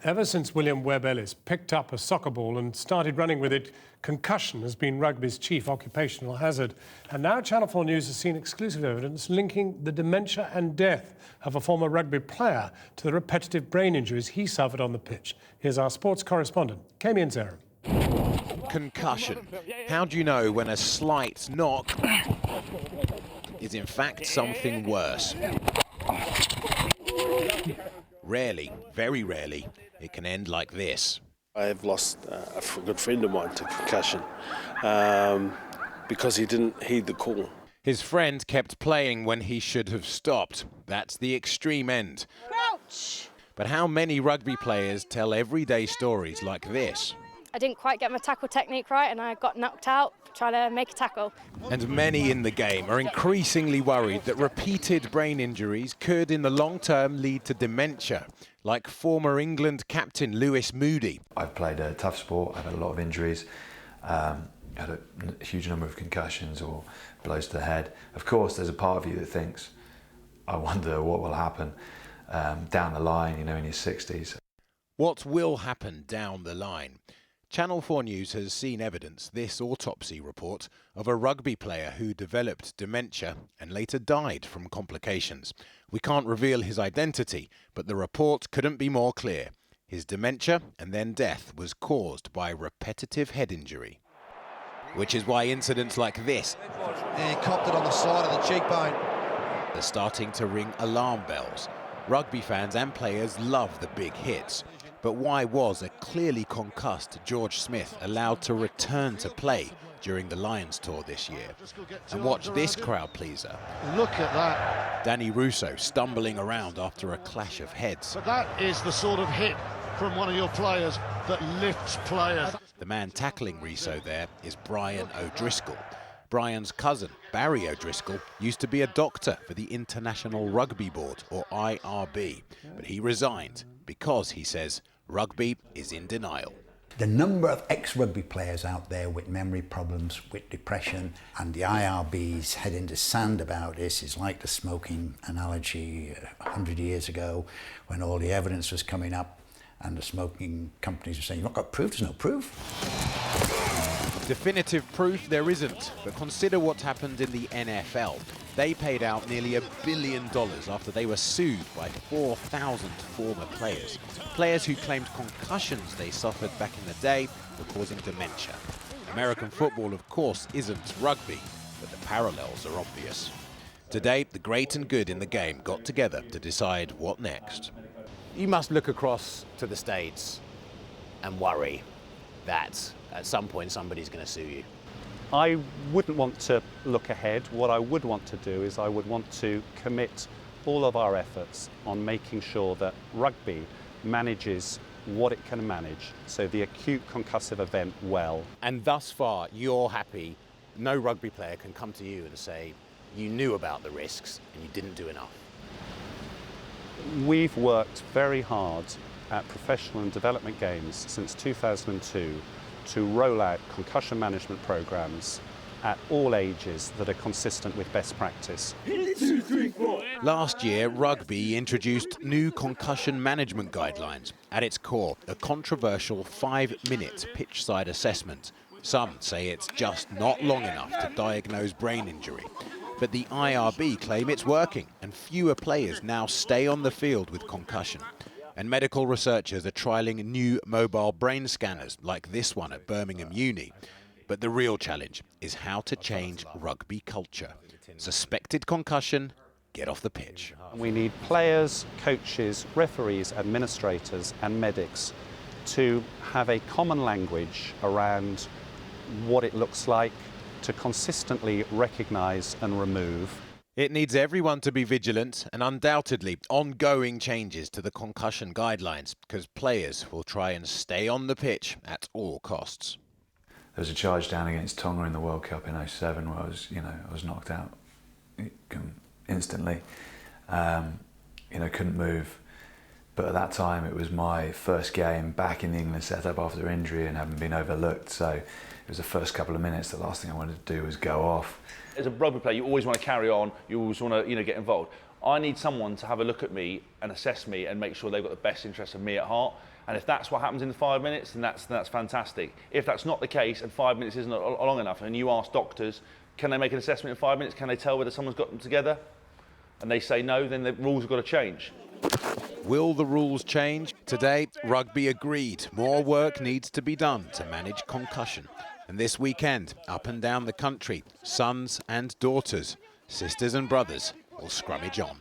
Ever since William Webb Ellis picked up a soccer ball and started running with it, concussion has been rugby's chief occupational hazard. And now Channel 4 News has seen exclusive evidence linking the dementia and death of a former rugby player to the repetitive brain injuries he suffered on the pitch. Here's our sports correspondent, Kemp and Sarah. Concussion. How do you know when a slight knock is in fact something worse? Rarely, very rarely, it can end like this. I have lost a good friend of mine to concussion because he didn't heed the call. His friend kept playing when he should have stopped. That's the extreme end. Ouch! But how many rugby players tell everyday stories like this? I didn't quite get my tackle technique right and I got knocked out trying to make a tackle. And many in the game are increasingly worried that repeated brain injuries could in the long term lead to dementia, like former England captain Lewis Moody. I've played a tough sport, I've had a lot of injuries, had a huge number of concussions or blows to the head. Of course, there's a part of you that thinks, I wonder what will happen down the line, in your 60s. What will happen down the line? Channel 4 News has seen evidence, this autopsy report, of a rugby player who developed dementia and later died from complications. We can't reveal his identity, but the report couldn't be more clear. His dementia and then death was caused by repetitive head injury. Which is why incidents like this and copped it on the side of the cheekbone. are starting to ring alarm bells. Rugby fans and players love the big hits. But why was a clearly concussed George Smith allowed to return to play during the Lions tour this year? And watch this crowd pleaser. Look at that. Danny Russo stumbling around after a clash of heads. But that is the sort of hit from one of your players that lifts players. The man tackling Russo there is Brian O'Driscoll. Brian's cousin, Barry O'Driscoll, used to be a doctor for the International Rugby Board, or IRB, but he resigned because, he says, rugby is in denial. The number of ex-rugby players out there with memory problems, with depression, and the IRB's head in the sand about this is like the smoking analogy 100 years ago when all the evidence was coming up and the smoking companies were saying, you've not got proof, there's no proof. Definitive proof there isn't, but consider what happened in the NFL. They paid out nearly $1 billion after they were sued by 4,000 former players. Players who claimed concussions they suffered back in the day were causing dementia. American football, of course, isn't rugby, but the parallels are obvious. Today, the great and good in the game got together to decide what next. You must look across to the States and worry that at some point somebody's going to sue you. I wouldn't want to look ahead. What I would want to do is I would want to commit all of our efforts on making sure that rugby manages what it can manage, so the acute concussive event well. And thus far, you're happy. No rugby player can come to you and say, you knew about the risks and you didn't do enough. We've worked very hard at professional and development games since 2002 to roll out concussion management programs at all ages that are consistent with best practice. 1, 2, 3, 4. Last year, rugby introduced new concussion management guidelines. At its core, a controversial 5-minute pitch-side assessment. Some say it's just not long enough to diagnose brain injury. But the IRB claim it's working, and fewer players now stay on the field with concussion. And medical researchers are trialling new mobile brain scanners like this one at Birmingham Uni. But the real challenge is how to change rugby culture. Suspected concussion, get off the pitch. We need players, coaches, referees, administrators and medics to have a common language around what it looks like to consistently recognise and remove. It needs everyone to be vigilant and undoubtedly ongoing changes to the concussion guidelines because players will try and stay on the pitch at all costs. There was a charge down against Tonga in the World Cup in '07 where I was knocked out instantly. Couldn't move. But at that time it was my first game back in the England setup after injury and having been overlooked. So it was the first couple of minutes. The last thing I wanted to do was go off. As a rugby player, you always want to carry on. You always want to, get involved. I need someone to have a look at me and assess me and make sure they've got the best interest of me at heart. And if that's what happens in the 5 minutes, then that's fantastic. If that's not the case and 5 minutes isn't long enough, and you ask doctors, can they make an assessment in 5 minutes? Can they tell whether someone's got them together? And they say no, then the rules have got to change. Will the rules change? Today, Rugby agreed more work needs to be done to manage concussion. And this weekend, up and down the country, sons and daughters, sisters and brothers will scrummage on.